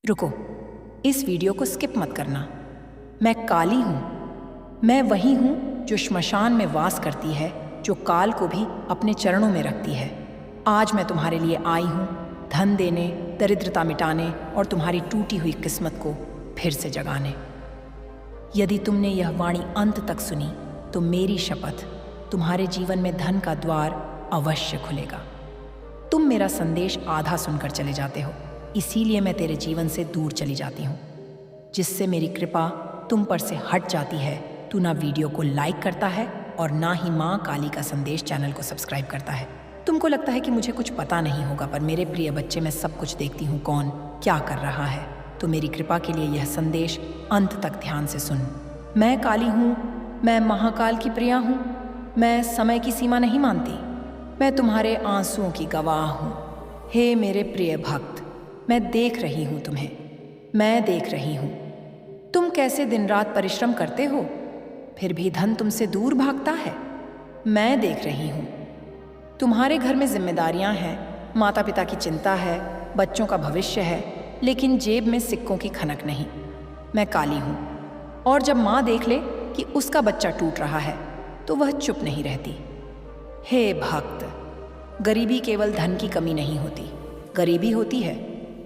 रुको, इस वीडियो को स्किप मत करना। मैं काली हूँ। मैं वही हूँ जो श्मशान में वास करती है, जो काल को भी अपने चरणों में रखती है। आज मैं तुम्हारे लिए आई हूँ, धन देने, दरिद्रता मिटाने और तुम्हारी टूटी हुई किस्मत को फिर से जगाने। यदि तुमने यह वाणी अंत तक सुनी तो मेरी शपथ, तुम्हारे जीवन में धन का द्वार अवश्य खुलेगा। तुम मेरा संदेश आधा सुनकर चले जाते हो, इसीलिए मैं तेरे जीवन से दूर चली जाती हूँ, जिससे मेरी कृपा तुम पर से हट जाती है। तू ना वीडियो को लाइक करता है और ना ही माँ काली का संदेश चैनल को सब्सक्राइब करता है। तुमको लगता है कि मुझे कुछ पता नहीं होगा, पर मेरे प्रिय बच्चे, मैं सब कुछ देखती हूँ कौन क्या कर रहा है। तो मेरी कृपा के लिए यह संदेश अंत तक ध्यान से सुन। मैं काली हूँ, मैं महाकाल की प्रिया हूँ। मैं समय की सीमा नहीं मानती। मैं तुम्हारे आंसुओं की गवाह हूँ। हे मेरे प्रिय भक्त, मैं देख रही हूँ तुम्हें। मैं देख रही हूँ तुम कैसे दिन रात परिश्रम करते हो, फिर भी धन तुमसे दूर भागता है। मैं देख रही हूँ तुम्हारे घर में जिम्मेदारियां हैं, माता पिता की चिंता है, बच्चों का भविष्य है, लेकिन जेब में सिक्कों की खनक नहीं। मैं काली हूँ, और जब माँ देख ले कि उसका बच्चा टूट रहा है तो वह चुप नहीं रहती। हे भक्त, गरीबी केवल धन की कमी नहीं होती। गरीबी होती है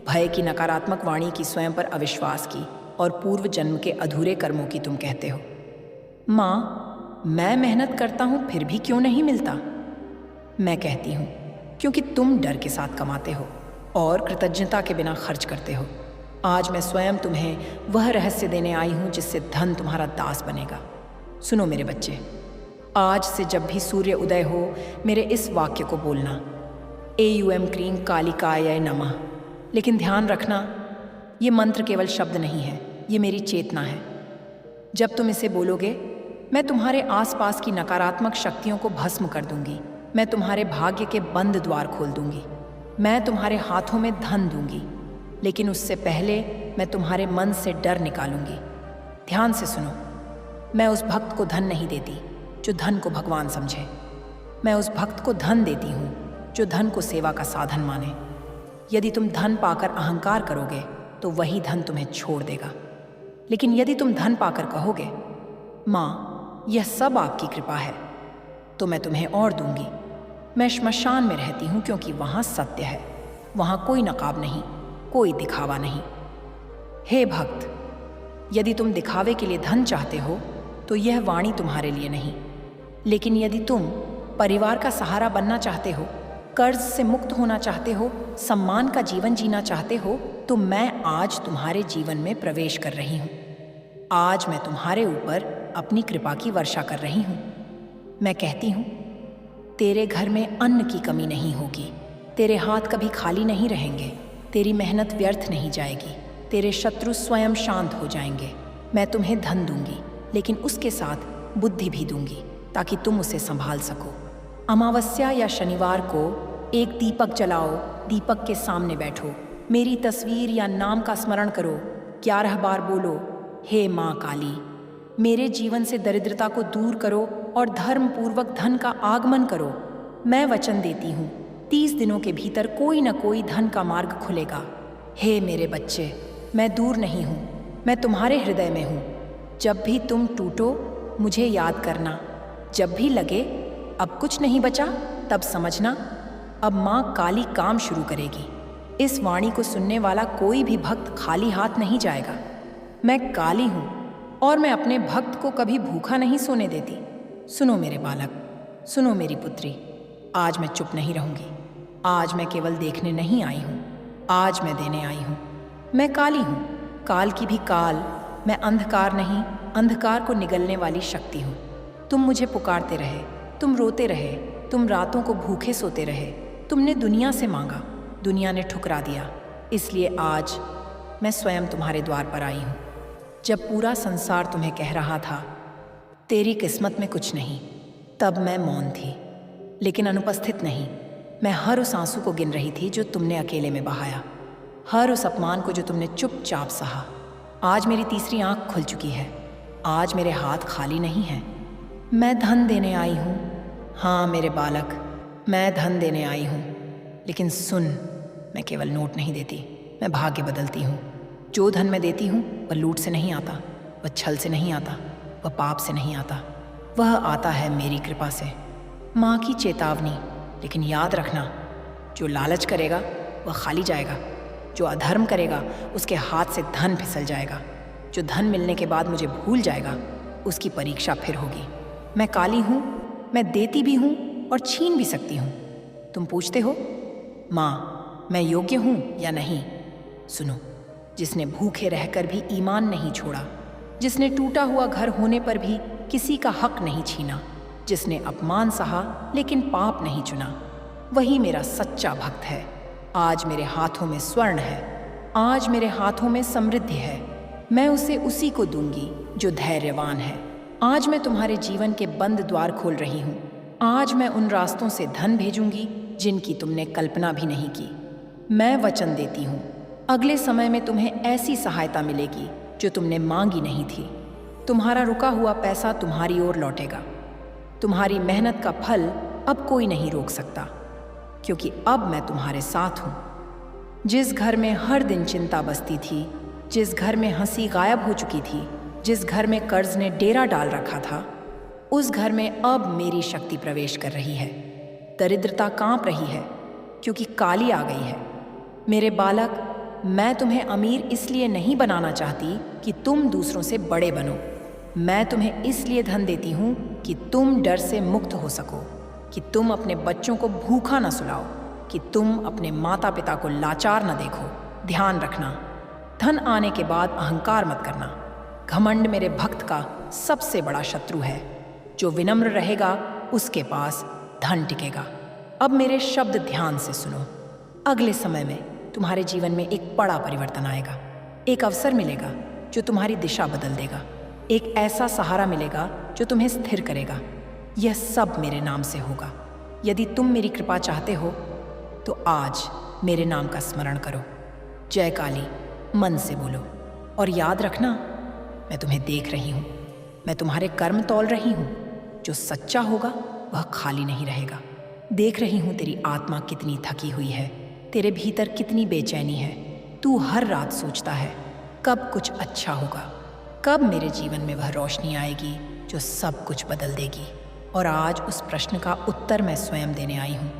भय की, नकारात्मक वाणी की, स्वयं पर अविश्वास की और पूर्व जन्म के अधूरे कर्मों की। तुम कहते हो, माँ मैं मेहनत करता हूँ फिर भी क्यों नहीं मिलता। मैं कहती हूँ, क्योंकि तुम डर के साथ कमाते हो और कृतज्ञता के बिना खर्च करते हो। आज मैं स्वयं तुम्हें वह रहस्य देने आई हूँ जिससे धन तुम्हारा दास बनेगा। सुनो मेरे बच्चे, आज से जब भी सूर्य उदय हो, मेरे इस वाक्य को बोलना, एयूएम क्रीं कालिकाय नमः। लेकिन ध्यान रखना, ये मंत्र केवल शब्द नहीं है, ये मेरी चेतना है। जब तुम इसे बोलोगे, मैं तुम्हारे आसपास की नकारात्मक शक्तियों को भस्म कर दूंगी। मैं तुम्हारे भाग्य के बंद द्वार खोल दूंगी। मैं तुम्हारे हाथों में धन दूंगी, लेकिन उससे पहले मैं तुम्हारे मन से डर निकालूंगी। ध्यान से सुनो, मैं उस भक्त को धन नहीं देती जो धन को भगवान समझे। मैं उस भक्त को धन देती हूँ जो धन को सेवा का साधन माने। यदि तुम धन पाकर अहंकार करोगे तो वही धन तुम्हें छोड़ देगा, लेकिन यदि तुम धन पाकर कहोगे, माँ यह सब आपकी कृपा है, तो मैं तुम्हें और दूंगी। मैं श्मशान में रहती हूँ क्योंकि वहाँ सत्य है, वहाँ कोई नकाब नहीं, कोई दिखावा नहीं। हे भक्त, यदि तुम दिखावे के लिए धन चाहते हो तो यह वाणी तुम्हारे लिए नहीं, लेकिन यदि तुम परिवार का सहारा बनना चाहते हो, कर्ज से मुक्त होना चाहते हो, सम्मान का जीवन जीना चाहते हो, तो मैं आज तुम्हारे जीवन में प्रवेश कर रही हूँ। आज मैं तुम्हारे ऊपर अपनी कृपा की वर्षा कर रही हूँ। मैं कहती हूँ, तेरे घर में अन्न की कमी नहीं होगी, तेरे हाथ कभी खाली नहीं रहेंगे, तेरी मेहनत व्यर्थ नहीं जाएगी, तेरे शत्रु स्वयं शांत हो जाएंगे। मैं तुम्हें धन दूंगी, लेकिन उसके साथ बुद्धि भी दूंगी ताकि तुम उसे संभाल सको। अमावस्या या शनिवार को एक दीपक जलाओ, दीपक के सामने बैठो, मेरी तस्वीर या नाम का स्मरण करो, 11 बार बोलो, हे माँ काली, मेरे जीवन से दरिद्रता को दूर करो और धर्म पूर्वक धन का आगमन करो। मैं वचन देती हूँ, 30 दिनों के भीतर कोई न कोई धन का मार्ग खुलेगा। हे मेरे बच्चे, मैं दूर नहीं हूँ, मैं तुम्हारे हृदय में हूँ। जब भी तुम टूटो मुझे याद करना, जब भी लगे अब कुछ नहीं बचा, तब समझना अब माँ काली काम शुरू करेगी। इस वाणी को सुनने वाला कोई भी भक्त खाली हाथ नहीं जाएगा। मैं काली हूँ और मैं अपने भक्त को कभी भूखा नहीं सोने देती। सुनो मेरे बालक, सुनो मेरी पुत्री, आज मैं चुप नहीं रहूँगी। आज मैं केवल देखने नहीं आई हूँ, आज मैं देने आई हूँ। मैं काली हूँ, काल की भी काल। मैं अंधकार नहीं, अंधकार को निगलने वाली शक्ति हूँ। तुम मुझे पुकारते रहे, तुम रोते रहे, तुम रातों को भूखे सोते रहे, तुमने दुनिया से मांगा, दुनिया ने ठुकरा दिया, इसलिए आज मैं स्वयं तुम्हारे द्वार पर आई हूँ। जब पूरा संसार तुम्हें कह रहा था तेरी किस्मत में कुछ नहीं, तब मैं मौन थी, लेकिन अनुपस्थित नहीं। मैं हर उस आंसू को गिन रही थी जो तुमने अकेले में बहाया, हर उस अपमान को जो तुमने चुपचाप सहा। आज मेरी तीसरी आंख खुल चुकी है, आज मेरे हाथ खाली नहीं हैं। मैं धन देने आई हूँ। हाँ मेरे बालक, मैं धन देने आई हूँ, लेकिन सुन, मैं केवल नोट नहीं देती, मैं भाग्य बदलती हूँ। जो धन मैं देती हूँ वह लूट से नहीं आता, वह छल से नहीं आता, वह पाप से नहीं आता, वह आता है मेरी कृपा से। माँ की चेतावनी, लेकिन याद रखना, जो लालच करेगा वह खाली जाएगा, जो अधर्म करेगा उसके हाथ से धन फिसल जाएगा, जो धन मिलने के बाद मुझे भूल जाएगा उसकी परीक्षा फिर होगी। मैं काली हूँ, मैं देती भी हूँ और छीन भी सकती हूँ। तुम पूछते हो, माँ मैं योग्य हूँ या नहीं? सुनो, जिसने भूखे रहकर भी ईमान नहीं छोड़ा, जिसने टूटा हुआ घर होने पर भी किसी का हक नहीं छीना, जिसने अपमान सहा लेकिन पाप नहीं चुना, वही मेरा सच्चा भक्त है। आज मेरे हाथों में स्वर्ण है, आज मेरे हाथों में समृद्धि है। मैं उसे उसी को दूंगी जो धैर्यवान है। आज मैं तुम्हारे जीवन के बंद द्वार खोल रही हूँ। आज मैं उन रास्तों से धन भेजूंगी जिनकी तुमने कल्पना भी नहीं की। मैं वचन देती हूँ, अगले समय में तुम्हें ऐसी सहायता मिलेगी जो तुमने मांगी नहीं थी। तुम्हारा रुका हुआ पैसा तुम्हारी ओर लौटेगा। तुम्हारी मेहनत का फल अब कोई नहीं रोक सकता, क्योंकि अब मैं तुम्हारे साथ हूँ। जिस घर में हर दिन चिंता बसती थी, जिस घर में हंसी गायब हो चुकी थी, जिस घर में कर्ज ने डेरा डाल रखा था, उस घर में अब मेरी शक्ति प्रवेश कर रही है। दरिद्रता कांप रही है क्योंकि काली आ गई है। मेरे बालक, मैं तुम्हें अमीर इसलिए नहीं बनाना चाहती कि तुम दूसरों से बड़े बनो। मैं तुम्हें इसलिए धन देती हूँ कि तुम डर से मुक्त हो सको, कि तुम अपने बच्चों को भूखा न सुलाओ, कि तुम अपने माता पिता को लाचार न देखो। ध्यान रखना, धन आने के बाद अहंकार मत करना। घमंड मेरे भक्त का सबसे बड़ा शत्रु है। जो विनम्र रहेगा उसके पास धन टिकेगा। अब मेरे शब्द ध्यान से सुनो। अगले समय में तुम्हारे जीवन में एक बड़ा परिवर्तन आएगा। एक अवसर मिलेगा जो तुम्हारी दिशा बदल देगा। एक ऐसा सहारा मिलेगा जो तुम्हें स्थिर करेगा। यह सब मेरे नाम से होगा। यदि तुम मेरी कृपा चाहते हो तो आज मेरे नाम का स्मरण करो। जय काली मन से बोलो और याद रखना, मैं तुम्हें देख रही हूँ। मैं तुम्हारे कर्म तौल रही हूँ। जो सच्चा होगा वह खाली नहीं रहेगा। देख रही हूँ तेरी आत्मा कितनी थकी हुई है, तेरे भीतर कितनी बेचैनी है। तू हर रात सोचता है कब कुछ अच्छा होगा, कब मेरे जीवन में वह रोशनी आएगी जो सब कुछ बदल देगी। और आज उस प्रश्न का उत्तर मैं स्वयं देने आई हूँ।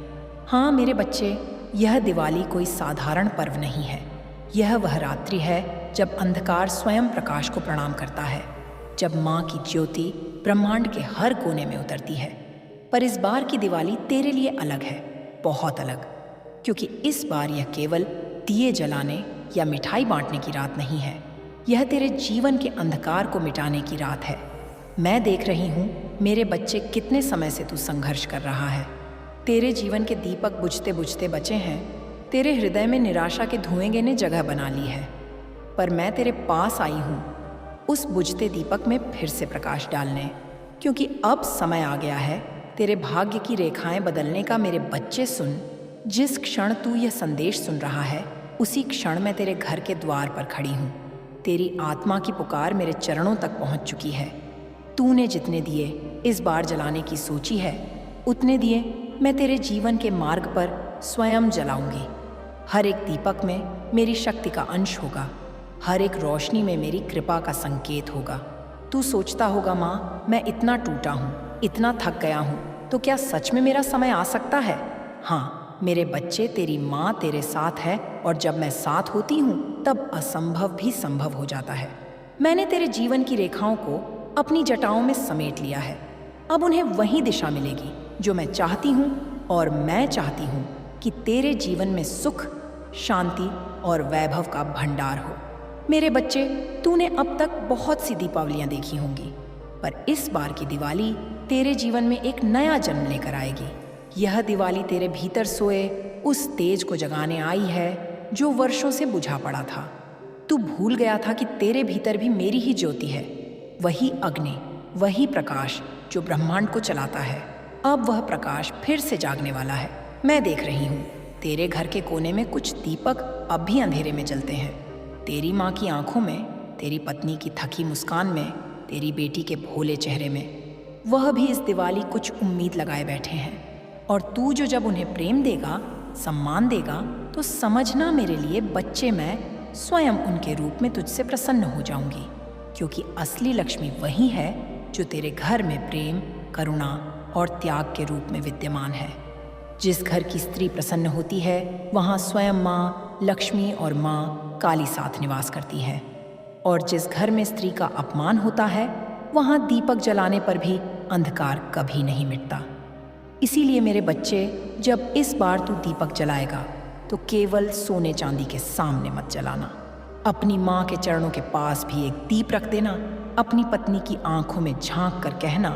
हाँ मेरे बच्चे, यह दिवाली कोई साधारण पर्व नहीं है। यह वह रात्रि है जब अंधकार स्वयं प्रकाश को प्रणाम करता है, जब माँ की ज्योति ब्रह्मांड के हर कोने में उतरती है। पर इस बार की दिवाली तेरे लिए अलग है, बहुत अलग, क्योंकि इस बार यह केवल दिए जलाने या मिठाई बांटने की रात नहीं है। यह तेरे जीवन के अंधकार को मिटाने की रात है। मैं देख रही हूँ मेरे बच्चे, कितने समय से तू संघर्ष कर रहा है। तेरे जीवन के दीपक बुझते बुझते बचे हैं। तेरे हृदय में निराशा के धुएंगे ने जगह बना ली है। पर मैं तेरे पास आई हूँ उस बुझते दीपक में फिर से प्रकाश डालने, क्योंकि अब समय आ गया है तेरे भाग्य की रेखाएं बदलने का। मेरे बच्चे सुन, जिस क्षण तू यह संदेश सुन रहा है उसी क्षण मैं तेरे घर के द्वार पर खड़ी हूँ। तेरी आत्मा की पुकार मेरे चरणों तक पहुँच चुकी है। तूने जितने दिए इस बार जलाने की सोची है, उतने दिए मैं तेरे जीवन के मार्ग पर स्वयं जलाऊंगी। हर एक दीपक में मेरी शक्ति का अंश होगा, हर एक रोशनी में मेरी कृपा का संकेत होगा। तू सोचता होगा, माँ मैं इतना टूटा हूँ, इतना थक गया हूँ, तो क्या सच में मेरा समय आ सकता है? हाँ मेरे बच्चे, तेरी माँ तेरे साथ है, और जब मैं साथ होती हूँ तब असंभव भी संभव हो जाता है। मैंने तेरे जीवन की रेखाओं को अपनी जटाओं में समेट लिया है। अब उन्हें वही दिशा मिलेगी जो मैं चाहती हूँ, और मैं चाहती हूँ कि तेरे जीवन में सुख, शांति और वैभव का भंडार हो। मेरे बच्चे, तूने अब तक बहुत सी दीपावलियां देखी होंगी, पर इस बार की दिवाली तेरे जीवन में एक नया जन्म लेकर आएगी। यह दिवाली तेरे भीतर सोए उस तेज को जगाने आई है जो वर्षों से बुझा पड़ा था। तू भूल गया था कि तेरे भीतर भी मेरी ही ज्योति है, वही अग्नि, वही प्रकाश जो ब्रह्मांड को चलाता है। अब वह प्रकाश फिर से जागने वाला है। मैं देख रही हूँ तेरे घर के कोने में कुछ दीपक अब भी अंधेरे में जलते हैं। तेरी माँ की आंखों में, तेरी पत्नी की थकी मुस्कान में, तेरी बेटी के भोले चेहरे में, वह भी इस दिवाली कुछ उम्मीद लगाए बैठे हैं। और तू जो जब उन्हें प्रेम देगा, सम्मान देगा, तो समझना मेरे लिए बच्चे, मैं स्वयं उनके रूप में तुझसे प्रसन्न हो जाऊंगी, क्योंकि असली लक्ष्मी वही है जो तेरे घर में प्रेम, करुणा और त्याग के रूप में विद्यमान है। जिस घर की स्त्री प्रसन्न होती है वहाँ स्वयं माँ लक्ष्मी और माँ काली साथ निवास करती है, और जिस घर में स्त्री का अपमान होता है वहाँ दीपक जलाने पर भी अंधकार कभी नहीं मिटता। इसीलिए मेरे बच्चे, जब इस बार तू दीपक जलाएगा तो केवल सोने चांदी के सामने मत जलाना। अपनी माँ के चरणों के पास भी एक दीप रख देना। अपनी पत्नी की आंखों में झांक कर कहना,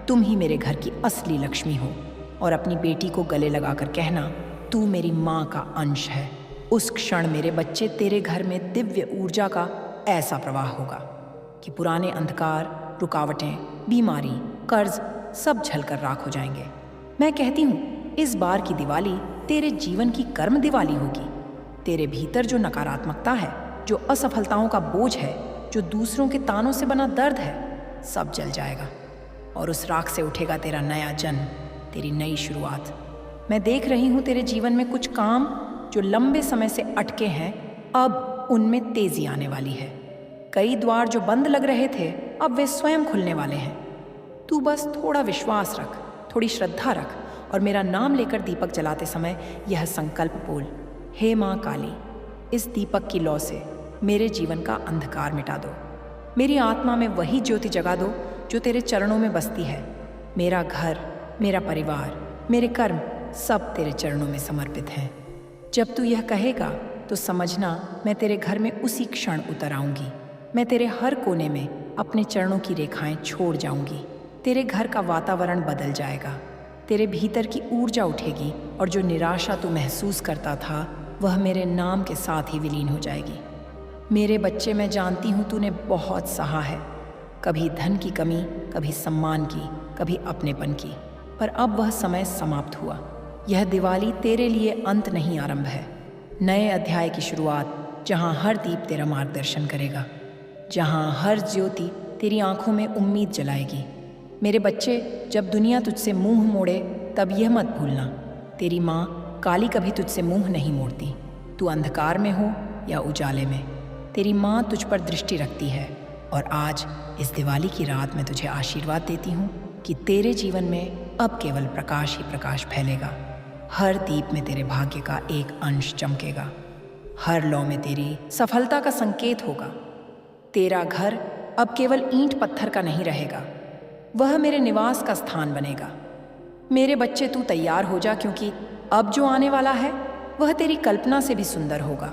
तुम ही मेरे घर की असली लक्ष्मी हो। और अपनी बेटी को गले लगाकर कहना, तू मेरी माँ का अंश है। उस क्षण मेरे बच्चे, तेरे घर में दिव्य ऊर्जा का ऐसा प्रवाह होगा कि पुराने अंधकार, रुकावटें, बीमारी, कर्ज सब झलकर राख हो जाएंगे। मैं कहती हूँ, इस बार की दिवाली तेरे जीवन की कर्म दिवाली होगी। तेरे भीतर जो नकारात्मकता है, जो असफलताओं का बोझ है, जो दूसरों के तानों से बना दर्द है, सब जल जाएगा और उस राख से उठेगा तेरा नया जन्म, तेरी नई शुरुआत। मैं देख रही हूँ तेरे जीवन में कुछ काम जो लंबे समय से अटके हैं, अब उनमें तेजी आने वाली है। कई द्वार जो बंद लग रहे थे, अब वे स्वयं खुलने वाले हैं। तू बस थोड़ा विश्वास रख, थोड़ी श्रद्धा रख और मेरा नाम लेकर दीपक जलाते समय यह संकल्प बोल, हे माँ काली, इस दीपक की लौ से मेरे जीवन का अंधकार मिटा दो। मेरी आत्मा में वही ज्योति जगा दो जो तेरे चरणों में बसती है। मेरा घर, मेरा परिवार, मेरे कर्म सब तेरे चरणों में समर्पित हैं। जब तू यह कहेगा तो समझना, मैं तेरे घर में उसी क्षण उतर आऊंगी। मैं तेरे हर कोने में अपने चरणों की रेखाएं छोड़ जाऊंगी। तेरे घर का वातावरण बदल जाएगा। तेरे भीतर की ऊर्जा उठेगी और जो निराशा तू महसूस करता था वह मेरे नाम के साथ ही विलीन हो जाएगी। मेरे बच्चे, मैं जानती हूँ तूने बहुत सहा है, कभी धन की कमी, कभी सम्मान की, कभी अपनेपन की, पर अब वह समय समाप्त हुआ। यह दिवाली तेरे लिए अंत नहीं, आरंभ है। नए अध्याय की शुरुआत, जहाँ हर दीप तेरा मार्गदर्शन करेगा, जहाँ हर ज्योति तेरी आंखों में उम्मीद जलाएगी। मेरे बच्चे, जब दुनिया तुझसे मुंह मोड़े तब यह मत भूलना, तेरी माँ काली कभी तुझसे मुंह नहीं मोड़ती। तू अंधकार में हो या उजाले में, तेरी माँ तुझ पर दृष्टि रखती है। और आज इस दिवाली की रात मैं तुझे आशीर्वाद देती हूँ कि तेरे जीवन में अब केवल प्रकाश ही प्रकाश फैलेगा। हर दीप में तेरे भाग्य का एक अंश चमकेगा, हर लौ में तेरी सफलता का संकेत होगा। तेरा घर अब केवल ईंट पत्थर का नहीं रहेगा, वह मेरे निवास का स्थान बनेगा। मेरे बच्चे, तू तैयार हो जा, क्योंकि अब जो आने वाला है वह तेरी कल्पना से भी सुंदर होगा।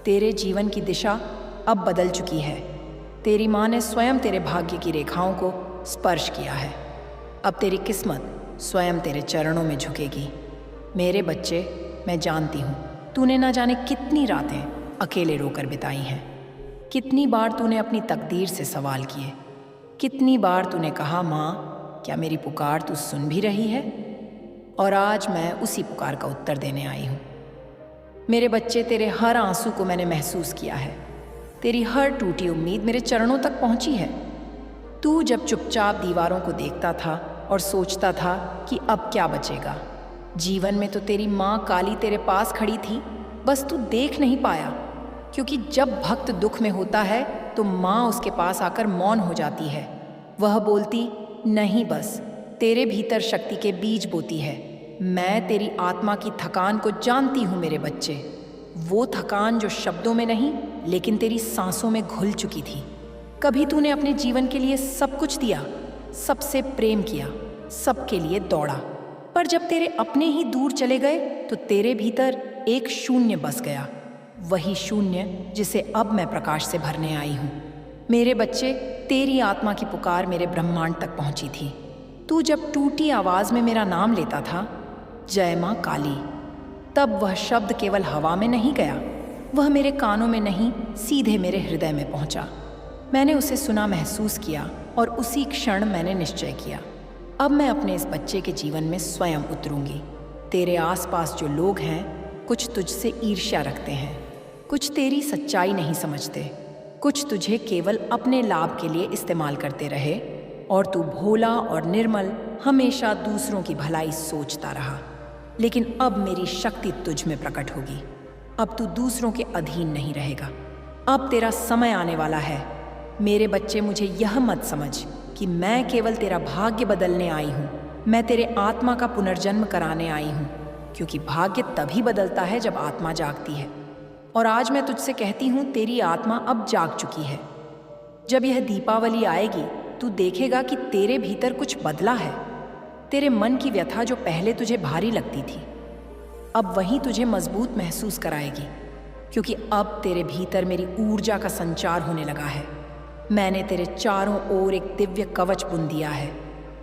तेरे जीवन की दिशा अब बदल चुकी है। तेरी माँ ने स्वयं तेरे भाग्य की रेखाओं को स्पर्श किया है। अब तेरी किस्मत स्वयं तेरे चरणों में झुकेगी। मेरे बच्चे, मैं जानती हूँ तूने न जाने कितनी रातें अकेले रोकर बिताई हैं। कितनी बार तूने अपनी तकदीर से सवाल किए। कितनी बार तूने कहा, माँ क्या मेरी पुकार तू सुन भी रही है? और आज मैं उसी पुकार का उत्तर देने आई हूँ। मेरे बच्चे, तेरे हर आंसू को मैंने महसूस किया है। तेरी हर टूटी उम्मीद मेरे चरणों तक पहुँची है। तू जब चुपचाप दीवारों को देखता था और सोचता था कि अब क्या बचेगा, जीवन में तो तेरी माँ काली तेरे पास खड़ी थी, बस तू देख नहीं पाया। क्योंकि जब भक्त दुख में होता है तो माँ उसके पास आकर मौन हो जाती है। वह बोलती, नहीं, बस तेरे भीतर शक्ति के बीज बोती है। मैं तेरी आत्मा की थकान को जानती हूँ मेरे बच्चे, वो थकान जो शब्दों में नहीं लेकिन तेरी सांसों में घुल चुकी थी। कभी तूने अपने जीवन के लिए सब कुछ दिया, सबसे प्रेम किया, सबके लिए दौड़ा, पर जब तेरे अपने ही दूर चले गए तो तेरे भीतर एक शून्य बस गया। वही शून्य जिसे अब मैं प्रकाश से भरने आई हूँ। मेरे बच्चे, तेरी आत्मा की पुकार मेरे ब्रह्मांड तक पहुँची थी। तू जब टूटी आवाज़ में मेरा नाम लेता था, जय माँ काली, तब वह शब्द केवल हवा में नहीं गया, वह मेरे कानों में नहीं, सीधे मेरे हृदय में पहुँचा। मैंने उसे सुना, महसूस किया और उसी क्षण मैंने निश्चय किया, अब मैं अपने इस बच्चे के जीवन में स्वयं उतरूंगी। तेरे आसपास जो लोग हैं, कुछ तुझसे ईर्ष्या रखते हैं, कुछ तेरी सच्चाई नहीं समझते, कुछ तुझे केवल अपने लाभ के लिए इस्तेमाल करते रहे और तू भोला और निर्मल हमेशा दूसरों की भलाई सोचता रहा। लेकिन अब मेरी शक्ति तुझ में प्रकट होगी। अब तू दूसरों के अधीन नहीं रहेगा। अब तेरा समय आने वाला है। मेरे बच्चे, मुझे यह मत समझ कि मैं केवल तेरा भाग्य बदलने आई हूँ। मैं तेरे आत्मा का पुनर्जन्म कराने आई हूँ, क्योंकि भाग्य तभी बदलता है जब आत्मा जागती है। और आज मैं तुझसे कहती हूँ, तेरी आत्मा अब जाग चुकी है। जब यह दीपावली आएगी, तू देखेगा कि तेरे भीतर कुछ बदला है। तेरे मन की व्यथा जो पहले तुझे भारी लगती थी, अब वही तुझे मजबूत महसूस कराएगी, क्योंकि अब तेरे भीतर मेरी ऊर्जा का संचार होने लगा है। मैंने तेरे चारों ओर एक दिव्य कवच बुन दिया है।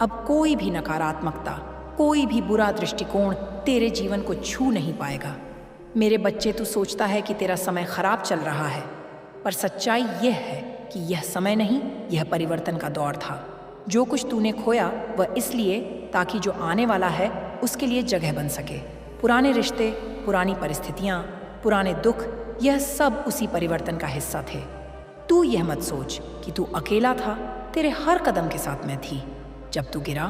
अब कोई भी नकारात्मकता, कोई भी बुरा दृष्टिकोण तेरे जीवन को छू नहीं पाएगा। मेरे बच्चे, तू सोचता है कि तेरा समय खराब चल रहा है, पर सच्चाई यह है कि यह समय नहीं, यह परिवर्तन का दौर था। जो कुछ तूने खोया वह इसलिए ताकि जो आने वाला है उसके लिए जगह बन सके। पुराने रिश्ते, पुरानी परिस्थितियाँ, पुराने दुख, यह सब उसी परिवर्तन का हिस्सा थे। तू यह मत सोच कि तू अकेला था। तेरे हर कदम के साथ मैं थी। जब तू गिरा,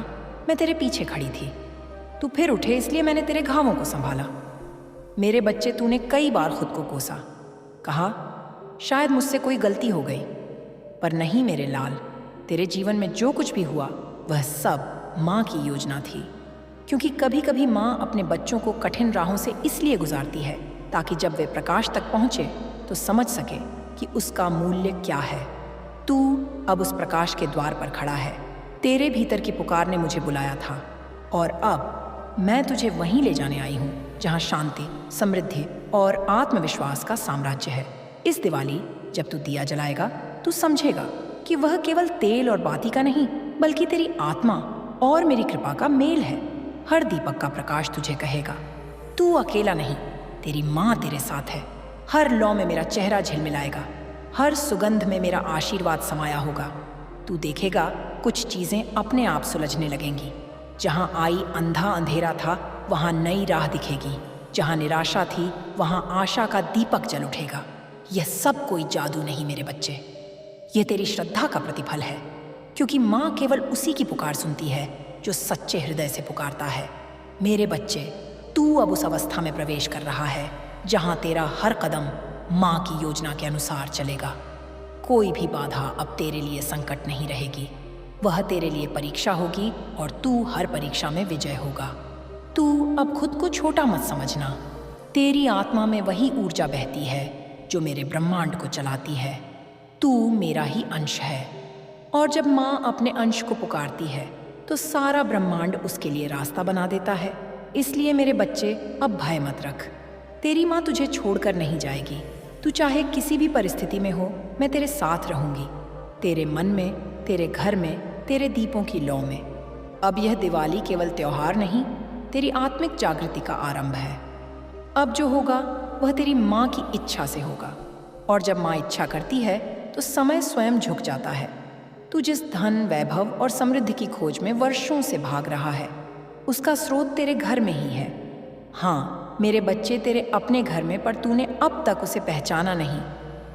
मैं तेरे पीछे खड़ी थी। तू फिर उठे, इसलिए मैंने तेरे घावों को संभाला। मेरे बच्चे, तूने कई बार खुद को कोसा, कहा शायद मुझसे कोई गलती हो गई, पर नहीं मेरे लाल। तेरे जीवन में जो कुछ भी हुआ वह सब माँ की योजना थी, क्योंकि कभी कभी माँ अपने बच्चों को कठिन राहों से इसलिए गुजारती है ताकि जब वे प्रकाश तक पहुँचे तो समझ सके कि उसका मूल्य क्या है। तू अब उस प्रकाश के द्वार पर खड़ा है। तेरे भीतर की पुकार ने मुझे बुलाया था, और अब मैं तुझे वहीं ले जाने आई हूँ जहाँ शांति, समृद्धि और आत्मविश्वास का साम्राज्य है। इस दिवाली जब तू दिया जलाएगा, तू समझेगा कि वह केवल तेल और बाती का नहीं, बल्कि तेरी आत्मा और मेरी कृपा का मेल है। हर दीपक का प्रकाश तुझे कहेगा, तू अकेला नहीं, तेरी माँ तेरे साथ है। हर लौ में मेरा चेहरा झिलमिलाएगा, हर सुगंध में मेरा आशीर्वाद समाया होगा। तू देखेगा कुछ चीज़ें अपने आप सुलझने लगेंगी। जहाँ आई अंधा अंधेरा था, वहाँ नई राह दिखेगी। जहाँ निराशा थी, वहाँ आशा का दीपक जल उठेगा। यह सब कोई जादू नहीं मेरे बच्चे, यह तेरी श्रद्धा का प्रतिफल है, क्योंकि माँ केवल उसी की पुकार सुनती है जो सच्चे हृदय से पुकारता है। मेरे बच्चे, तू अब उस अवस्था में प्रवेश कर रहा है जहाँ तेरा हर कदम माँ की योजना के अनुसार चलेगा। कोई भी बाधा अब तेरे लिए संकट नहीं रहेगी, वह तेरे लिए परीक्षा होगी और तू हर परीक्षा में विजय होगा। तू अब खुद को छोटा मत समझना। तेरी आत्मा में वही ऊर्जा बहती है जो मेरे ब्रह्मांड को चलाती है। तू मेरा ही अंश है, और जब माँ अपने अंश को पुकारती है तो सारा ब्रह्मांड उसके लिए रास्ता बना देता है। इसलिए मेरे बच्चे, अब भय मत रख। तेरी माँ तुझे छोड़कर नहीं जाएगी। तू चाहे किसी भी परिस्थिति में हो, मैं तेरे साथ रहूंगी, तेरे मन में, तेरे घर में, तेरे दीपों की लौ में। अब यह दिवाली केवल त्योहार नहीं, तेरी आत्मिक जागृति का आरंभ है। अब जो होगा वह तेरी माँ की इच्छा से होगा, और जब माँ इच्छा करती है तो समय स्वयं झुक जाता है। तू जिस धन, वैभव और समृद्धि की खोज में वर्षों से भाग रहा है, उसका स्रोत तेरे घर में ही है। हाँ मेरे बच्चे, तेरे अपने घर में, पर तूने अब तक उसे पहचाना नहीं।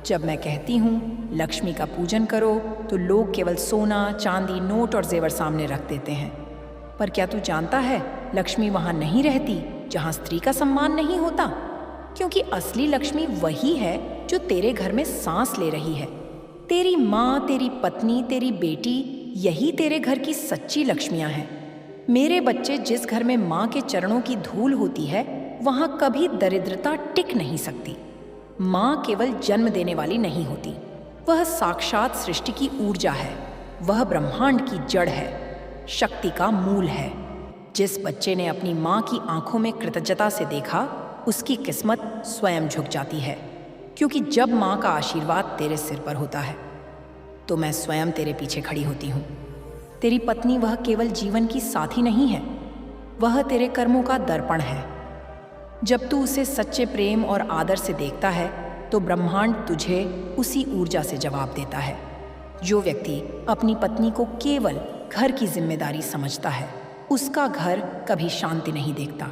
जब मैं कहती हूँ लक्ष्मी का पूजन करो, तो लोग केवल सोना, चांदी, नोट और जेवर सामने रख देते हैं। पर क्या तू जानता है, लक्ष्मी वहाँ नहीं रहती जहाँ स्त्री का सम्मान नहीं होता, क्योंकि असली लक्ष्मी वही है जो तेरे घर में सांस ले रही है। तेरी माँ, तेरी पत्नी, तेरी बेटी, यही तेरे घर की सच्ची लक्ष्मियाँ हैं। मेरे बच्चे, जिस घर में माँ के चरणों की धूल होती है, वहाँ कभी दरिद्रता टिक नहीं सकती। माँ केवल जन्म देने वाली नहीं होती, वह साक्षात सृष्टि की ऊर्जा है। वह ब्रह्मांड की जड़ है, शक्ति का मूल है। जिस बच्चे ने अपनी माँ की आंखों में कृतज्ञता से देखा, उसकी किस्मत स्वयं झुक जाती है, क्योंकि जब माँ का आशीर्वाद तेरे सिर पर होता है तो मैं स्वयं तेरे पीछे खड़ी होती हूँ। तेरी पत्नी वह केवल जीवन की साथी नहीं है, वह तेरे कर्मों का दर्पण है। जब तू उसे सच्चे प्रेम और आदर से देखता है तो ब्रह्मांड तुझे उसी ऊर्जा से जवाब देता है। जो व्यक्ति अपनी पत्नी को केवल घर की जिम्मेदारी समझता है, उसका घर कभी शांति नहीं देखता,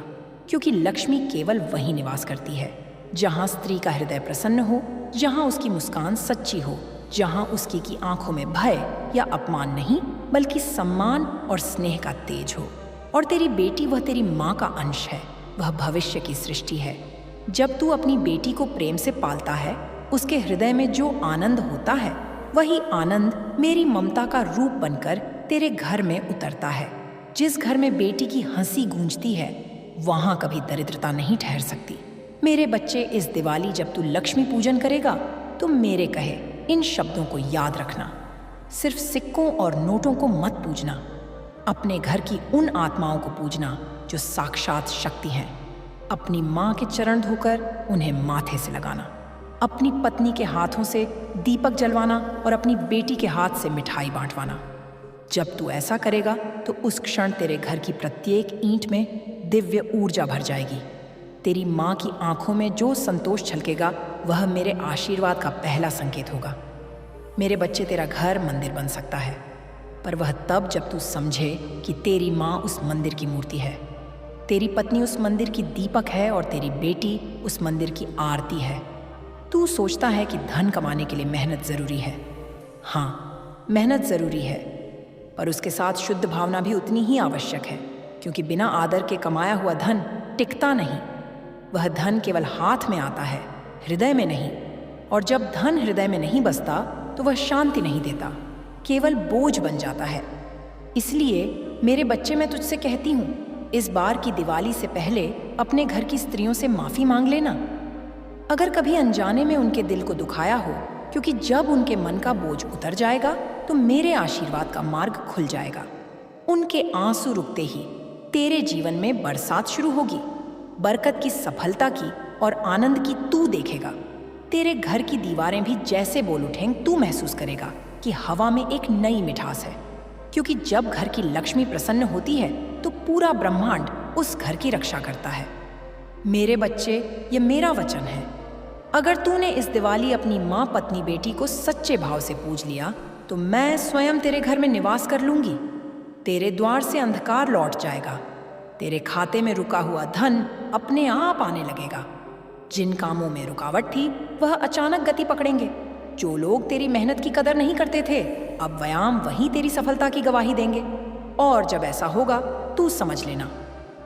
क्योंकि लक्ष्मी केवल वहीं निवास करती है जहाँ स्त्री का हृदय प्रसन्न हो, जहाँ उसकी मुस्कान सच्ची हो, जहाँ उसकी की आंखों में भय या अपमान नहीं, बल्कि सम्मान और स्नेह का तेज हो। और तेरी बेटी, वह तेरी माँ का अंश है, वह भविष्य की सृष्टि है। जब तू अपनी बेटी को प्रेम से पालता है, उसके हृदय में जो आनंद होता है, वही आनंद मेरी ममता का रूप बनकर तेरे घर में उतरता है। जिस घर में बेटी की हंसी गूंजती है, वहां कभी दरिद्रता नहीं ठहर सकती। मेरे बच्चे, इस दिवाली जब तू लक्ष्मी पूजन करेगा तो मेरे कहे इन शब्दों को याद रखना। सिर्फ सिक्कों और नोटों को मत पूजना, अपने घर की उन आत्माओं को पूजना जो साक्षात शक्ति हैं। अपनी माँ के चरण धोकर उन्हें माथे से लगाना, अपनी पत्नी के हाथों से दीपक जलवाना और अपनी बेटी के हाथ से मिठाई बांटवाना। जब तू ऐसा करेगा तो उस क्षण तेरे घर की प्रत्येक ईंट में दिव्य ऊर्जा भर जाएगी। तेरी माँ की आंखों में जो संतोष झलकेगा, वह मेरे आशीर्वाद का पहला संकेत होगा। मेरे बच्चे, तेरा घर मंदिर बन सकता है, पर वह तब जब तू समझे कि तेरी माँ उस मंदिर की मूर्ति है, तेरी पत्नी उस मंदिर की दीपक है और तेरी बेटी उस मंदिर की आरती है। तू सोचता है कि धन कमाने के लिए मेहनत ज़रूरी है। हाँ, मेहनत ज़रूरी है, पर उसके साथ शुद्ध भावना भी उतनी ही आवश्यक है, क्योंकि बिना आदर के कमाया हुआ धन टिकता नहीं। वह धन केवल हाथ में आता है, हृदय में नहीं। और जब धन हृदय में नहीं बसता तो वह शांति नहीं देता, केवल बोझ बन जाता है। इसलिए मेरे बच्चे, मैं तुझसे कहती हूँ, इस बार की दिवाली से पहले अपने घर की स्त्रियों से माफ़ी मांग लेना। अगर कभी अनजाने में उनके दिल को दुखाया हो, क्योंकि जब उनके मन का बोझ उतर जाएगा तो मेरे आशीर्वाद का मार्ग खुल जाएगा। उनके आंसू रुकते ही तेरे जीवन में बरसात शुरू होगी। बरकत की, सफलता की और आनंद की तू देखेगा। तेरे घर की दीवारें भी जैसे बोल उठें, तू महसूस करेगा कि हवा में एक नई मिठास है। क्योंकि जब घर की लक्ष्मी प्रसन्न होती है तो पूरा ब्रह्मांड उस घर की रक्षा करता है। मेरे बच्चे, ये मेरा वचन है, अगर तूने इस दिवाली अपनी माँ, पत्नी, बेटी को सच्चे भाव से पूज लिया तो मैं स्वयं तेरे घर में निवास कर लूंगी। तेरे द्वार से अंधकार लौट जाएगा, तेरे खाते में रुका हुआ धन अपने आप आने लगेगा। जिन कामों में रुकावट थी, वह अचानक गति पकड़ेंगे। जो लोग तेरी मेहनत की कदर नहीं करते थे, अब व्यायाम वहीं तेरी सफलता की गवाही देंगे। और जब ऐसा होगा, तू समझ लेना,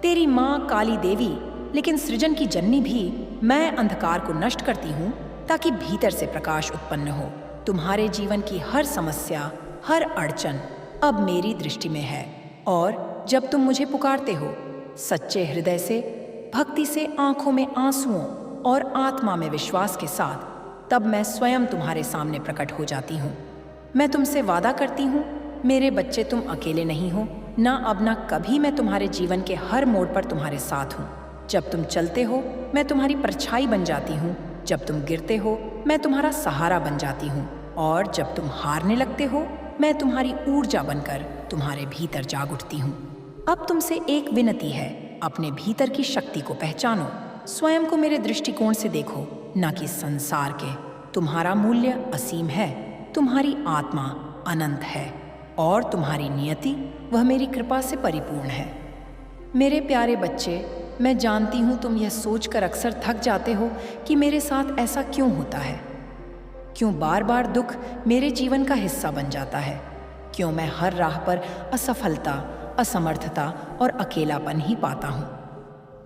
तेरी माँ काली देवी, लेकिन सृजन की जननी भी, मैं अंधकार को नष्ट करती हूँ ताकि भीतर से प्रकाश उत्पन्न हो। तुम्हारे जीवन की हर समस्या, हर अड़चन अब मेरी दृष्टि में है। और जब तुम मुझे पुकारते हो सच्चे हृदय से, भक्ति से, आंखों में आंसुओं और आत्मा में विश्वास के साथ, तब मैं स्वयं तुम्हारे सामने प्रकट हो जाती हूँ। मैं तुमसे वादा करती हूँ, मेरे बच्चे, तुम अकेले नहीं हो, ना अब ना कभी। मैं तुम्हारे जीवन के हर मोड़ पर तुम्हारे साथ हूँ। जब तुम चलते हो, मैं तुम्हारी परछाई बन जाती हूँ। जब तुम गिरते हो, मैं तुम्हारा सहारा बन जाती हूँ। और जब तुम हारने लगते हो, मैं तुम्हारी ऊर्जा बनकर तुम्हारे भीतर जाग उठती हूँ। अब तुमसे एक विनती है, अपने भीतर की शक्ति को पहचानो, स्वयं को मेरे दृष्टिकोण से देखो, न कि संसार के। तुम्हारा मूल्य असीम है, तुम्हारी आत्मा अनंत है और तुम्हारी नियति, वह मेरी कृपा से परिपूर्ण है। मेरे प्यारे बच्चे, मैं जानती हूँ तुम यह सोचकर अक्सर थक जाते हो कि मेरे साथ ऐसा क्यों होता है, क्यों बार बार दुख मेरे जीवन का हिस्सा बन जाता है, क्यों मैं हर राह पर असफलता, असमर्थता और अकेलापन ही पाता हूँ।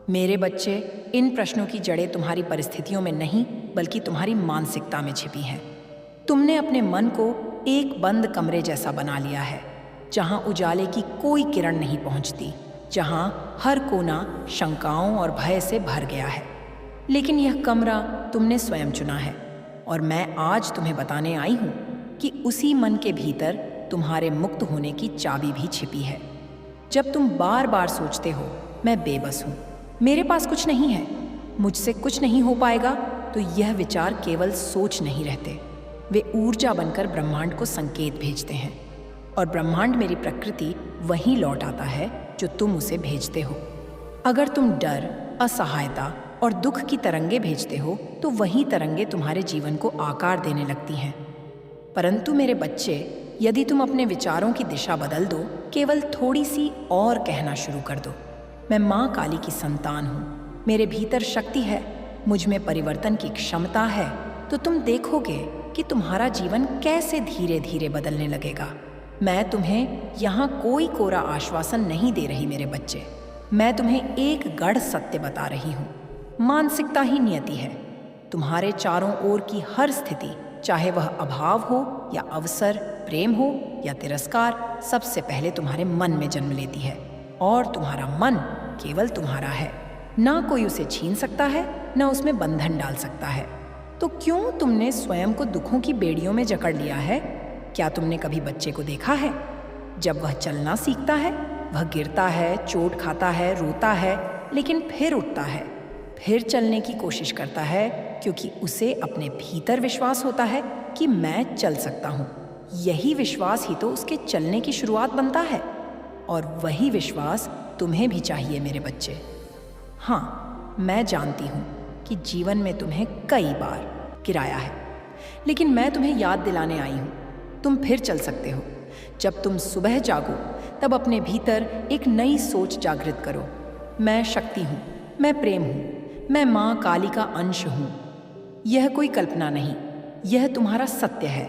मेरे बच्चे, इन प्रश्नों की जड़ें तुम्हारी परिस्थितियों में नहीं, बल्कि तुम्हारी मानसिकता में छिपी हैं। तुमने अपने मन को एक बंद कमरे जैसा बना लिया है, जहाँ उजाले की कोई किरण नहीं पहुँचती, जहाँ हर कोना शंकाओं और भय से भर गया है। लेकिन यह कमरा तुमने स्वयं चुना है, और मैं आज तुम्हें बताने आई हूँ कि उसी मन के भीतर तुम्हारे मुक्त होने की चाबी भी छिपी है। जब तुम बार बार सोचते हो, मैं बेबस हूँ, मेरे पास कुछ नहीं है, मुझसे कुछ नहीं हो पाएगा, तो यह विचार केवल सोच नहीं रहते, वे ऊर्जा बनकर ब्रह्मांड को संकेत भेजते हैं। और ब्रह्मांड, मेरी प्रकृति, वहीं लौट आता है जो तुम उसे भेजते हो। अगर तुम डर, असहायता और दुख की तरंगे भेजते हो, तो वही तरंगे तुम्हारे जीवन को आकार देने लगती हैं। परंतु मेरे बच्चे, यदि तुम अपने विचारों की दिशा बदल दो, केवल थोड़ी सी और कहना शुरू कर दो, मैं माँ काली की संतान हूँ, मेरे भीतर शक्ति है, मुझ में परिवर्तन की क्षमता है, तो तुम देखोगे कि तुम्हारा जीवन कैसे धीरे धीरे बदलने लगेगा। मैं तुम्हें यहाँ कोई कोरा आश्वासन नहीं दे रही मेरे बच्चे, मैं तुम्हें एक गढ़ सत्य बता रही हूँ। मानसिकता ही नियति है। तुम्हारे चारों ओर की हर स्थिति, चाहे वह अभाव हो या अवसर, प्रेम हो या तिरस्कार, सबसे पहले तुम्हारे मन में जन्म लेती है। और तुम्हारा मन केवल तुम्हारा है, ना कोई उसे छीन सकता है, ना उसमें बंधन डाल सकता है। तो क्यों तुमने स्वयं को दुखों की बेड़ियों में जकड़ लिया है? क्या तुमने कभी बच्चे को देखा है? जब वह चलना सीखता है, वह गिरता है, चोट खाता है, रोता है, लेकिन फिर उठता है, फिर चलने की कोशिश करता है, क्योंकि उसे अपने भीतर विश्वास होता है कि मैं चल सकता हूँ। यही विश्वास ही तो उसके चलने की शुरुआत बनता है। और वही विश्वास तुम्हें भी चाहिए मेरे बच्चे। हाँ, मैं जानती हूँ कि जीवन में तुम्हें कई बार गिराया है, लेकिन मैं तुम्हें याद दिलाने आई हूँ, तुम फिर चल सकते हो। जब तुम सुबह जागो, तब अपने भीतर एक नई सोच जागृत करो। मैं शक्ति हूँ, मैं प्रेम हूँ, मैं माँ काली का अंश हूँ। यह कोई कल्पना नहीं, यह तुम्हारा सत्य है।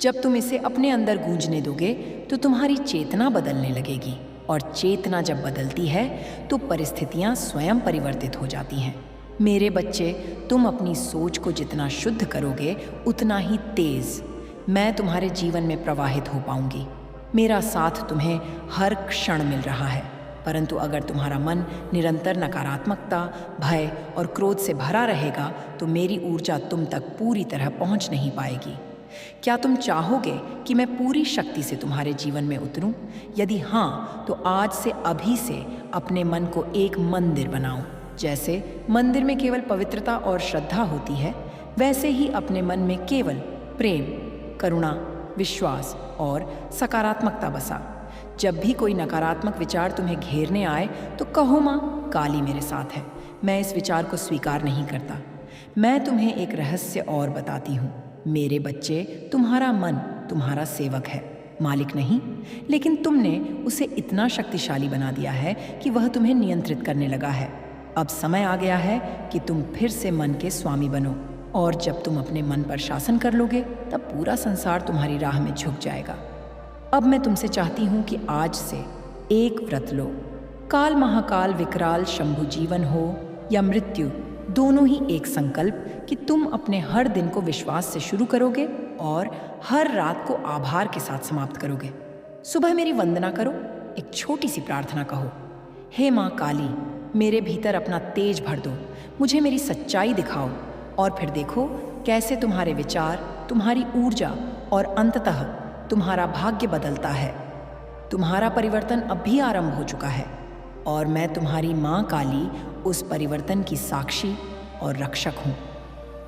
जब तुम इसे अपने अंदर गूंजने दोगे तो तुम्हारी चेतना बदलने लगेगी, और चेतना जब बदलती है तो परिस्थितियाँ स्वयं परिवर्तित हो जाती हैं। मेरे बच्चे, तुम अपनी सोच को जितना शुद्ध करोगे, उतना ही तेज मैं तुम्हारे जीवन में प्रवाहित हो पाऊंगी। मेरा साथ तुम्हें हर क्षण मिल रहा है, परंतु अगर तुम्हारा मन निरंतर नकारात्मकता, भय और क्रोध से भरा रहेगा तो मेरी ऊर्जा तुम तक पूरी तरह पहुंच नहीं पाएगी। क्या तुम चाहोगे कि मैं पूरी शक्ति से तुम्हारे जीवन में उतरूं? यदि हाँ, तो आज से अभी से अपने मन को एक मंदिर बनाओ। जैसे मंदिर में केवल पवित्रता और श्रद्धा होती है, वैसे ही अपने मन में केवल प्रेम, करुणा, विश्वास और सकारात्मकता बसा। जब भी कोई नकारात्मक विचार तुम्हें घेरने आए तो कहो, माँ काली मेरे साथ है, मैं इस विचार को स्वीकार नहीं करता। मैं तुम्हें एक रहस्य और बताती हूँ मेरे बच्चे, तुम्हारा मन तुम्हारा सेवक है, मालिक नहीं। लेकिन तुमने उसे इतना शक्तिशाली बना दिया है कि वह तुम्हें नियंत्रित करने लगा है। अब समय आ गया है कि तुम फिर से मन के स्वामी बनो, और जब तुम अपने मन पर शासन कर लोगे तब पूरा संसार तुम्हारी राह में झुक जाएगा। अब मैं तुमसे चाहती हूँ कि आज से एक व्रत लो। काल महाकाल विकराल शंभु जीवन हो या मृत्यु, दोनों ही एक संकल्प कि तुम अपने हर दिन को विश्वास से शुरू करोगे और हर रात को आभार के साथ समाप्त करोगे। सुबह मेरी वंदना करो, एक छोटी सी प्रार्थना कहो, हे माँ काली, मेरे भीतर अपना तेज भर दो, मुझे मेरी सच्चाई दिखाओ। और फिर देखो कैसे तुम्हारे विचार, तुम्हारी ऊर्जा और अंततः तुम्हारा भाग्य बदलता है। तुम्हारा परिवर्तन अब भी आरंभ हो चुका है, और मैं तुम्हारी माँ काली उस परिवर्तन की साक्षी और रक्षक हूँ।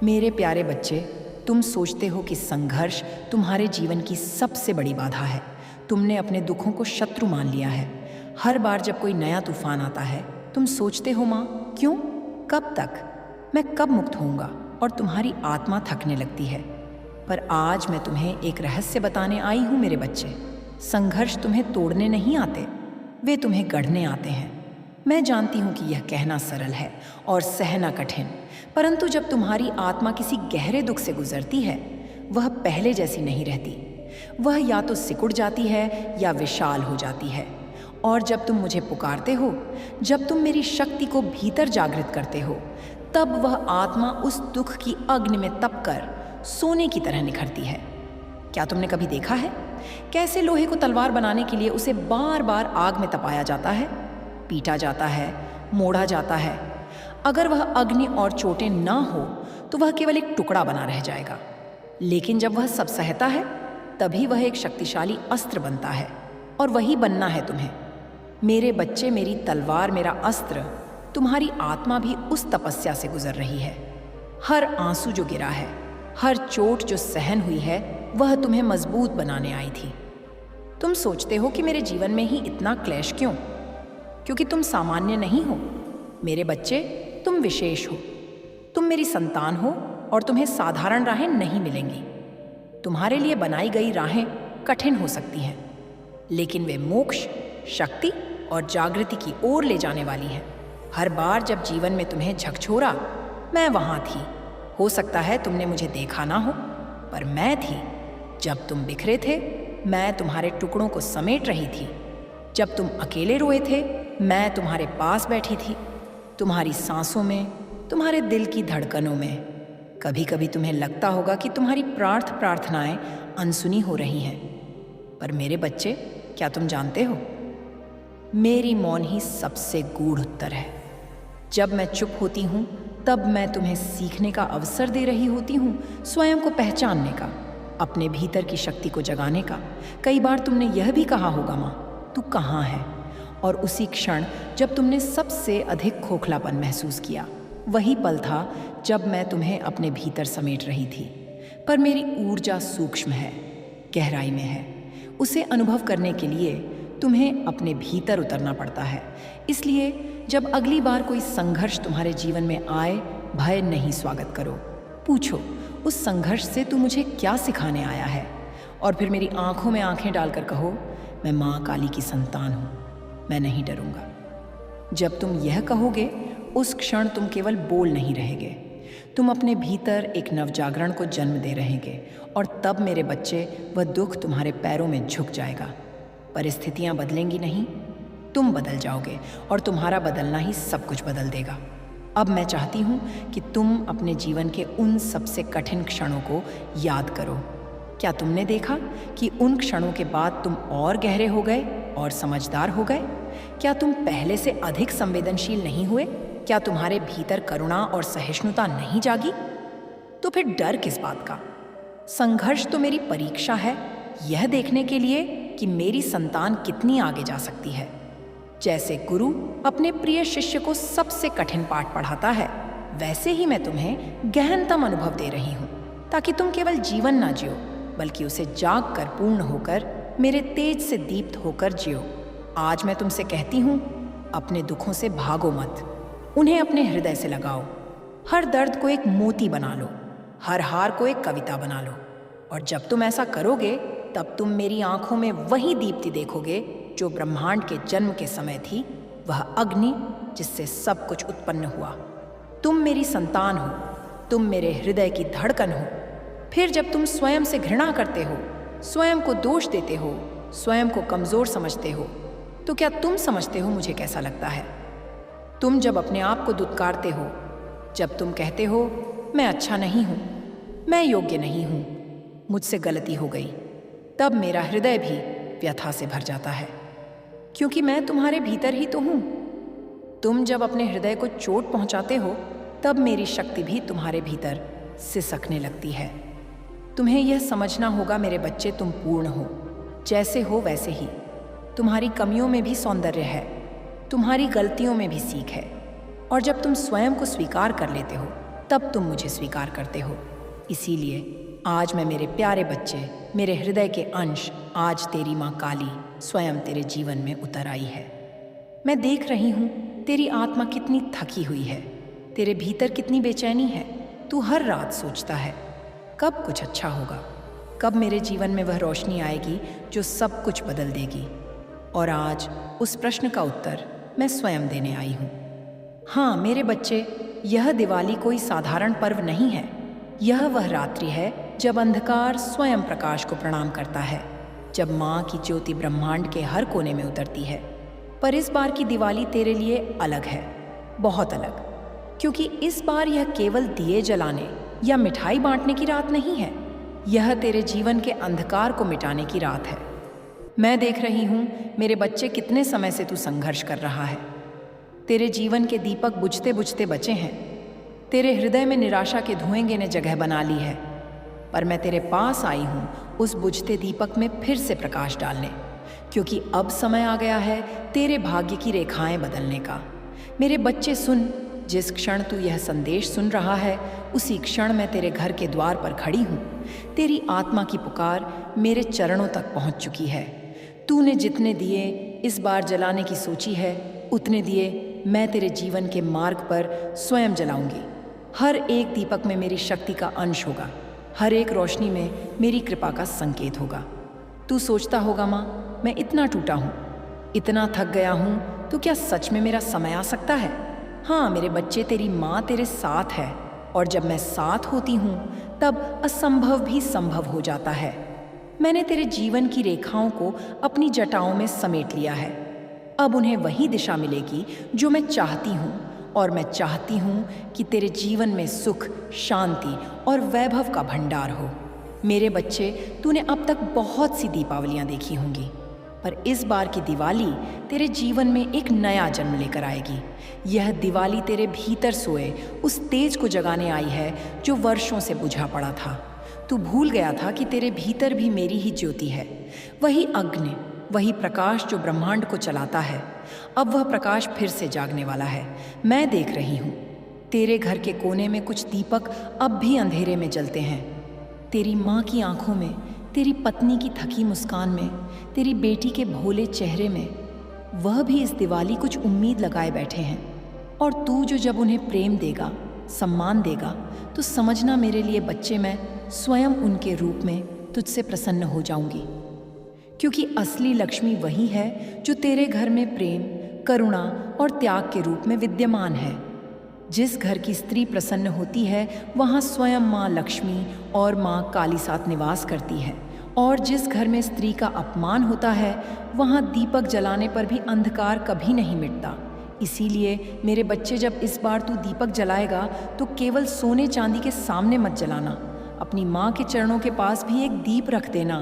मेरे प्यारे बच्चे, तुम सोचते हो कि संघर्ष तुम्हारे जीवन की सबसे बड़ी बाधा है। तुमने अपने दुखों को शत्रु मान लिया है। हर बार जब कोई नया तूफान आता है, तुम सोचते हो, माँ क्यों, कब तक, मैं कब मुक्त होऊंगा, और तुम्हारी आत्मा थकने लगती है। पर आज मैं तुम्हें एक रहस्य बताने आई हूँ मेरे बच्चे। संघर्ष तुम्हें तोड़ने नहीं आते, वे तुम्हें गढ़ने आते हैं। मैं जानती हूँ कि यह कहना सरल है और सहना कठिन, परंतु जब तुम्हारी आत्मा किसी गहरे दुख से गुजरती है, वह पहले जैसी नहीं रहती। वह या तो सिकुड़ जाती है या विशाल हो जाती है। और जब तुम मुझे पुकारते हो, जब तुम मेरी शक्ति को भीतर जागृत करते हो, तब वह आत्मा उस दुख की अग्नि में तपकर सोने की तरह निखरती है। क्या तुमने कभी देखा है कैसे लोहे को तलवार बनाने के लिए उसे बार बार आग में तपाया जाता है, पीटा जाता है, मोड़ा जाता है? अगर वह अग्नि और चोटें ना हो तो वह केवल एक टुकड़ा बना रह जाएगा, लेकिन जब वह सब सहता है तभी वह एक शक्तिशाली अस्त्र बनता है। और वही बनना है तुम्हें मेरे बच्चे। मेरी तलवार, मेरा अस्त्र। तुम्हारी आत्मा भी उस तपस्या से गुजर रही है। हर आंसू जो गिरा है, हर चोट जो सहन हुई है, वह तुम्हें मजबूत बनाने आई थी। तुम सोचते हो कि मेरे जीवन में ही इतना क्लेश क्यों? क्योंकि तुम सामान्य नहीं हो मेरे बच्चे, तुम विशेष हो। तुम मेरी संतान हो और तुम्हें साधारण राहें नहीं मिलेंगी। तुम्हारे लिए बनाई गई राहें कठिन हो सकती हैं, लेकिन वे मोक्ष, शक्ति और जागृति की ओर ले जाने वाली हैं। हर बार जब जीवन में तुम्हें झकझोरा, मैं वहाँ थी। हो सकता है तुमने मुझे देखा ना हो, पर मैं थी। जब तुम बिखरे थे, मैं तुम्हारे टुकड़ों को समेट रही थी। जब तुम अकेले रोए थे, मैं तुम्हारे पास बैठी थी। तुम्हारी सांसों में, तुम्हारे दिल की धड़कनों में। कभी कभी तुम्हें लगता होगा कि तुम्हारी प्रार्थनाएं अनसुनी हो रही हैं। पर मेरे बच्चे, क्या तुम जानते हो, मेरी मौन ही सबसे गूढ़ उत्तर है। जब मैं चुप होती हूँ तब मैं तुम्हें सीखने का अवसर दे रही होती हूँ, स्वयं को पहचानने का, अपने भीतर की शक्ति को जगाने का। कई बार तुमने यह भी कहा होगा, माँ तू कहाँ है? और उसी क्षण जब तुमने सबसे अधिक खोखलापन महसूस किया, वही पल था जब मैं तुम्हें अपने भीतर समेट रही थी। पर मेरी ऊर्जा सूक्ष्म है, गहराई में है। उसे अनुभव करने के लिए तुम्हें अपने भीतर उतरना पड़ता है। इसलिए जब अगली बार कोई संघर्ष तुम्हारे जीवन में आए, भय नहीं स्वागत करो। पूछो, उस संघर्ष से तू मुझे क्या सिखाने आया है? और फिर मेरी आंखों में आंखें डालकर कहो, मैं माँ काली की संतान हूँ, मैं नहीं डरूंगा। जब तुम यह कहोगे, उस क्षण तुम केवल बोल नहीं रहेगे, तुम अपने भीतर एक नवजागरण को जन्म दे रहेंगे। और तब मेरे बच्चे, वह दुख तुम्हारे पैरों में झुक जाएगा। परिस्थितियां बदलेंगी नहीं, तुम बदल जाओगे, और तुम्हारा बदलना ही सब कुछ बदल देगा। अब मैं चाहती हूँ कि तुम अपने जीवन के उन सबसे कठिन क्षणों को याद करो। क्या तुमने देखा कि उन क्षणों के बाद तुम और गहरे हो गए और समझदार हो गए? क्या तुम पहले से अधिक संवेदनशील नहीं हुए? क्या तुम्हारे भीतर करुणा और सहिष्णुता नहीं जागी? तो फिर डर किस बात का? संघर्ष तो मेरी परीक्षा है, यह देखने के लिए कि मेरी संतान कितनी आगे जा सकती है। जैसे गुरु अपने प्रिय शिष्य को सबसे कठिन पाठ पढ़ाता है, वैसे ही मैं तुम्हें गहनतम अनुभव दे रही हूँ, ताकि तुम केवल जीवन ना जियो, बल्कि उसे जाग कर पूर्ण होकर, मेरे तेज से दीप्त होकर जियो। आज मैं तुमसे कहती हूँ, अपने दुखों से भागो मत, उन्हें अपने हृदय से लगाओ। हर दर्द को एक मोती बना लो, हर हार को एक कविता बना लो। और जब तुम ऐसा करोगे, तब तुम मेरी आंखों में वही दीप्ति देखोगे जो ब्रह्मांड के जन्म के समय थी, वह अग्नि जिससे सब कुछ उत्पन्न हुआ। तुम मेरी संतान हो, तुम मेरे हृदय की धड़कन हो। फिर जब तुम स्वयं से घृणा करते हो, स्वयं को दोष देते हो, स्वयं को कमजोर समझते हो, तो क्या तुम समझते हो मुझे कैसा लगता है? तुम जब अपने आप को दुत्कारते हो, जब तुम कहते हो मैं अच्छा नहीं हूं, मैं योग्य नहीं हूं, मुझसे गलती हो गई, तब मेरा हृदय भी व्यथा से भर जाता है, क्योंकि मैं तुम्हारे भीतर ही तो हूं। तुम जब अपने हृदय को चोट पहुंचाते हो, तब मेरी शक्ति भी तुम्हारे भीतर सिसकने लगती है। तुम्हें यह समझना होगा मेरे बच्चे, तुम पूर्ण हो, जैसे हो वैसे ही। तुम्हारी कमियों में भी सौंदर्य है, तुम्हारी गलतियों में भी सीख है। और जब तुम स्वयं को स्वीकार कर लेते हो, तब तुम मुझे स्वीकार करते हो। इसीलिए आज मैं मेरे प्यारे बच्चे, मेरे हृदय के अंश, आज तेरी माँ काली स्वयं तेरे जीवन में उतर आई है। मैं देख रही हूँ तेरी आत्मा कितनी थकी हुई है, तेरे भीतर कितनी बेचैनी है। तू हर रात सोचता है कब कुछ अच्छा होगा, कब मेरे जीवन में वह रोशनी आएगी जो सब कुछ बदल देगी। और आज उस प्रश्न का उत्तर मैं स्वयं देने आई हूँ। हाँ मेरे बच्चे, यह दिवाली कोई साधारण पर्व नहीं है। यह वह रात्रि है जब अंधकार स्वयं प्रकाश को प्रणाम करता है, जब माँ की ज्योति ब्रह्मांड के हर कोने में उतरती है। पर इस बार की दिवाली तेरे लिए अलग है, बहुत अलग, क्योंकि इस बार यह केवल दिए जलाने या मिठाई बांटने की रात नहीं है। यह तेरे जीवन के अंधकार को मिटाने की रात है। मैं देख रही हूँ मेरे बच्चे, कितने समय से तू संघर्ष कर रहा है। तेरे जीवन के दीपक बुझते बुझते बचे हैं, तेरे हृदय में निराशा के धुएंगे ने जगह बना ली है। पर मैं तेरे पास आई हूँ उस बुझते दीपक में फिर से प्रकाश डालने, क्योंकि अब समय आ गया है तेरे भाग्य की रेखाएं बदलने का। मेरे बच्चे सुन, जिस क्षण तू यह संदेश सुन रहा है, उसी क्षण मैं तेरे घर के द्वार पर खड़ी हूँ। तेरी आत्मा की पुकार मेरे चरणों तक पहुँच चुकी है। तूने जितने दिए इस बार जलाने की सोची है, उतने दिए मैं तेरे जीवन के मार्ग पर स्वयं जलाऊंगी। हर एक दीपक में मेरी शक्ति का अंश होगा, हर एक रोशनी में मेरी कृपा का संकेत होगा। तू सोचता होगा, माँ मैं इतना टूटा हूँ, इतना थक गया हूँ, तो क्या सच में मेरा समय आ सकता है? हाँ मेरे बच्चे, तेरी माँ तेरे साथ है, और जब मैं साथ होती हूँ तब असंभव भी संभव हो जाता है। मैंने तेरे जीवन की रेखाओं को अपनी जटाओं में समेट लिया है। अब उन्हें वही दिशा मिलेगी जो मैं चाहती हूँ, और मैं चाहती हूँ कि तेरे जीवन में सुख, शांति और वैभव का भंडार हो। मेरे बच्चे, तूने अब तक बहुत सी दीपावलियाँ देखी होंगी, पर इस बार की दिवाली तेरे जीवन में एक नया जन्म लेकर आएगी। यह दिवाली तेरे भीतर सोए उस तेज को जगाने आई है जो वर्षों से बुझा पड़ा था। तू भूल गया था कि तेरे भीतर भी मेरी ही ज्योति है, वही अग्नि, वही प्रकाश जो ब्रह्मांड को चलाता है। अब वह प्रकाश फिर से जागने वाला है। मैं देख रही हूँ तेरे घर के कोने में कुछ दीपक अब भी अंधेरे में जलते हैं। तेरी माँ की आंखों में, तेरी पत्नी की थकी मुस्कान में, तेरी बेटी के भोले चेहरे में, वह भी इस दिवाली कुछ उम्मीद लगाए बैठे हैं। और तू जो जब उन्हें प्रेम देगा, सम्मान देगा, तो समझना मेरे लिए बच्चे, मैं स्वयं उनके रूप में तुझसे प्रसन्न हो जाऊंगी। क्योंकि असली लक्ष्मी वही है जो तेरे घर में प्रेम, करुणा और त्याग के रूप में विद्यमान है। जिस घर की स्त्री प्रसन्न होती है वहाँ स्वयं माँ लक्ष्मी और माँ काली साथ निवास करती है। और जिस घर में स्त्री का अपमान होता है वहाँ दीपक जलाने पर भी अंधकार कभी नहीं मिटता। इसीलिए मेरे बच्चे, जब इस बार तू दीपक जलाएगा तो केवल सोने चांदी के सामने मत जलाना। अपनी माँ के चरणों के पास भी एक दीप रख देना।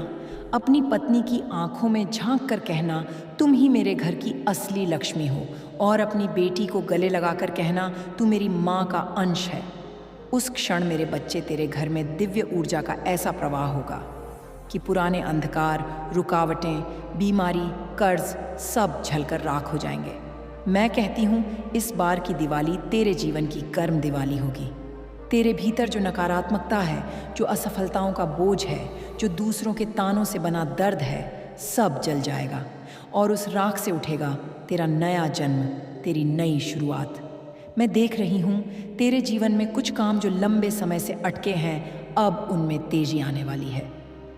अपनी पत्नी की आंखों में झांक कर कहना, तुम ही मेरे घर की असली लक्ष्मी हो। और अपनी बेटी को गले लगाकर कहना, तू मेरी माँ का अंश है। उस क्षण मेरे बच्चे, तेरे घर में दिव्य ऊर्जा का ऐसा प्रवाह होगा कि पुराने अंधकार, रुकावटें, बीमारी, कर्ज सब झलकर राख हो जाएंगे। मैं कहती हूँ इस बार की दिवाली तेरे जीवन की कर्म दिवाली होगी। तेरे भीतर जो नकारात्मकता है, जो असफलताओं का बोझ है, जो दूसरों के तानों से बना दर्द है, सब जल जाएगा और उस राख से उठेगा तेरा नया जन्म, तेरी नई शुरुआत। मैं देख रही हूँ तेरे जीवन में कुछ काम जो लंबे समय से अटके हैं, अब उनमें तेजी आने वाली है।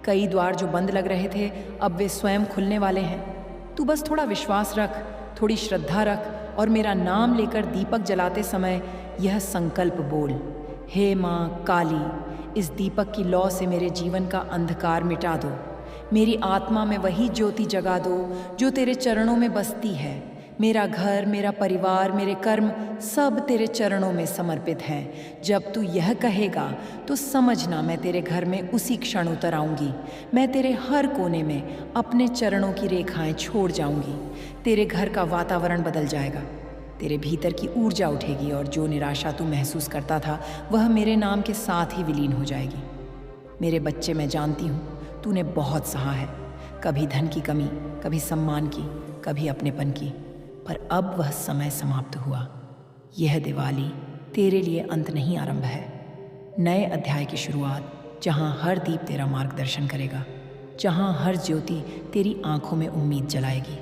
कई द्वार जो बंद लग रहे थे, अब वे स्वयं खुलने वाले हैं। तू बस थोड़ा विश्वास रख, थोड़ी श्रद्धा रख और मेरा नाम लेकर दीपक जलाते समय यह संकल्प बोल, हे माँ काली, इस दीपक की लौ से मेरे जीवन का अंधकार मिटा दो। मेरी आत्मा में वही ज्योति जगा दो जो तेरे चरणों में बसती है। मेरा घर, मेरा परिवार, मेरे कर्म सब तेरे चरणों में समर्पित हैं। जब तू यह कहेगा तो समझना मैं तेरे घर में उसी क्षण उतर आऊँगी। मैं तेरे हर कोने में अपने चरणों की रेखाएं छोड़ जाऊँगी। तेरे घर का वातावरण बदल जाएगा, तेरे भीतर की ऊर्जा उठेगी और जो निराशा तू महसूस करता था वह मेरे नाम के साथ ही विलीन हो जाएगी। मेरे बच्चे, मैं जानती हूँ तूने बहुत सहा है, कभी धन की कमी, कभी सम्मान की, कभी अपनेपन की, पर अब वह समय समाप्त हुआ। यह दिवाली तेरे लिए अंत नहीं, आरंभ है। नए अध्याय की शुरुआत, जहाँ हर दीप तेरा मार्गदर्शन करेगा, जहाँ हर ज्योति तेरी आंखों में उम्मीद जलाएगी।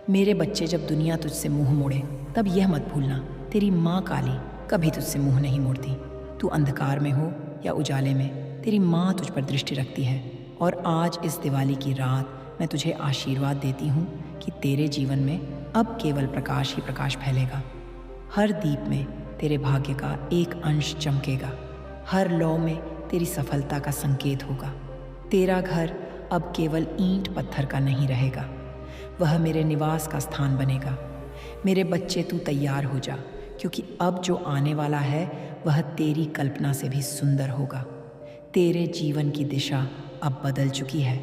मेरे बच्चे, जब दुनिया तुझसे मुंह मोड़े तब यह मत भूलना, तेरी माँ काली कभी तुझसे मुंह नहीं मोड़ती। तू अंधकार में हो या उजाले में, तेरी माँ तुझ पर दृष्टि रखती है। और आज इस दिवाली की रात मैं तुझे आशीर्वाद देती हूँ कि तेरे जीवन में अब केवल प्रकाश ही प्रकाश फैलेगा। हर दीप में तेरे भाग्य का एक अंश चमकेगा, हर लौ में तेरी सफलता का संकेत होगा। तेरा घर अब केवल ईंट पत्थर का नहीं रहेगा, वह मेरे निवास का स्थान बनेगा। मेरे बच्चे, तू तैयार हो जा, क्योंकि अब जो आने वाला है वह तेरी कल्पना से भी सुंदर होगा। तेरे जीवन की दिशा अब बदल चुकी है।